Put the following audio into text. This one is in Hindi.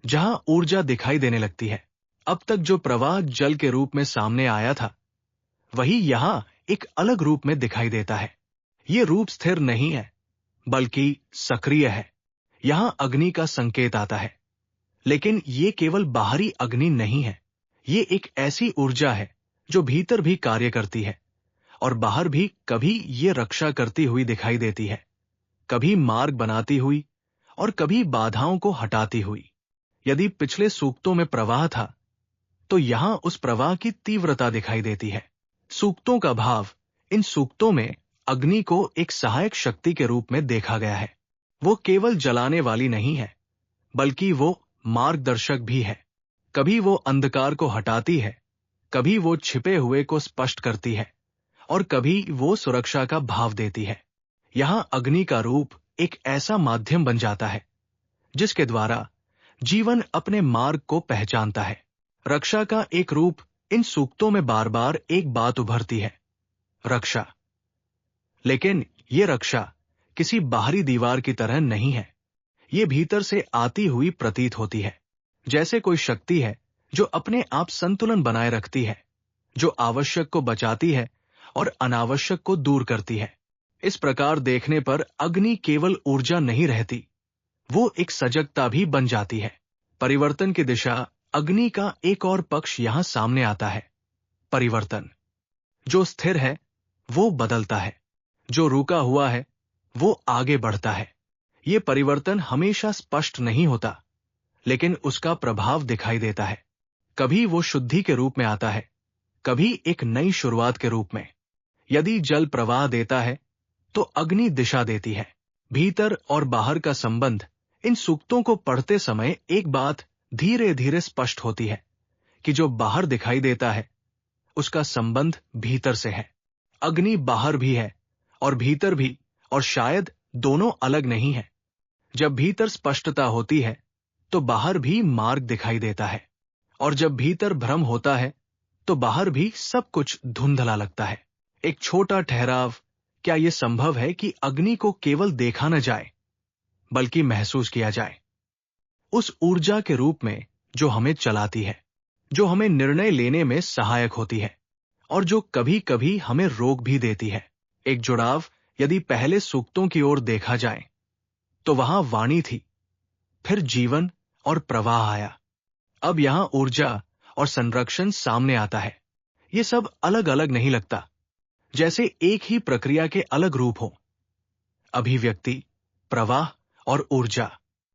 जहां ऊर्जा दिखाई देने लगती है। अब तक जो प्रवाह जल के रूप में सामने आया था, वही यहां एक अलग रूप में दिखाई देता है। ये रूप स्थिर नहीं है, बल्कि सक्रिय है। यहां अग्नि का संकेत आता है, लेकिन ये केवल बाहरी अग्नि नहीं है। ये एक ऐसी ऊर्जा है जो भीतर भी कार्य करती है और बाहर भी। कभी ये रक्षा करती हुई दिखाई देती है, कभी मार्ग बनाती हुई और कभी बाधाओं को हटाती हुई। यदि पिछले सूक्तों में प्रवाह था, तो यहां उस प्रवाह की तीव्रता दिखाई देती है। सूक्तों का भाव, इन सूक्तों में अग्नि को एक सहायक शक्ति के रूप में देखा गया है। वो केवल जलाने वाली नहीं है, बल्कि वो मार्गदर्शक भी है। कभी वो अंधकार को हटाती है, कभी वो छिपे हुए को स्पष्ट करती है और कभी वो सुरक्षा का भाव देती है। यहां अग्नि का रूप एक ऐसा माध्यम बन जाता है जिसके द्वारा जीवन अपने मार्ग को पहचानता है। रक्षा का एक रूप इन सूक्तों में बार बार एक बात उभरती है, रक्षा। लेकिन ये रक्षा किसी बाहरी दीवार की तरह नहीं है। ये भीतर से आती हुई प्रतीत होती है, जैसे कोई शक्ति है जो अपने आप संतुलन बनाए रखती है, जो आवश्यक को बचाती है और अनावश्यक को दूर करती है। इस प्रकार देखने पर अग्नि केवल ऊर्जा नहीं रहती, वो एक सजगता भी बन जाती है। परिवर्तन की दिशा, अग्नि का एक और पक्ष यहां सामने आता है, परिवर्तन। जो स्थिर है वो बदलता है, जो रुका हुआ है वो आगे बढ़ता है। ये परिवर्तन हमेशा स्पष्ट नहीं होता, लेकिन उसका प्रभाव दिखाई देता है। कभी वो शुद्धि के रूप में आता है, कभी एक नई शुरुआत के रूप में। यदि जल प्रवाह देता है, तो अग्नि दिशा देती है। भीतर और बाहर का संबंध, इन सूक्तों को पढ़ते समय एक बात धीरे धीरे स्पष्ट होती है कि जो बाहर दिखाई देता है, उसका संबंध भीतर से है। अग्नि बाहर भी है और भीतर भी, और शायद दोनों अलग नहीं है। जब भीतर स्पष्टता होती है, तो बाहर भी मार्ग दिखाई देता है, और जब भीतर भ्रम होता है, तो बाहर भी सब कुछ धुंधला लगता है। एक छोटा ठहराव, क्या यह संभव है कि अग्नि को केवल देखा न जाए, बल्कि महसूस किया जाए? उस ऊर्जा के रूप में जो हमें चलाती है, जो हमें निर्णय लेने में सहायक होती है और जो कभी कभी हमें रोक भी देती है। एक जुड़ाव, यदि पहले सूक्तों की ओर देखा जाए, तो वहां वाणी थी, फिर जीवन और प्रवाह आया। अब यहां ऊर्जा और संरक्षण सामने आता है। ये सब अलग अलग नहीं लगता, जैसे एक ही प्रक्रिया के अलग रूप हो। अभिव्यक्ति, प्रवाह और ऊर्जा,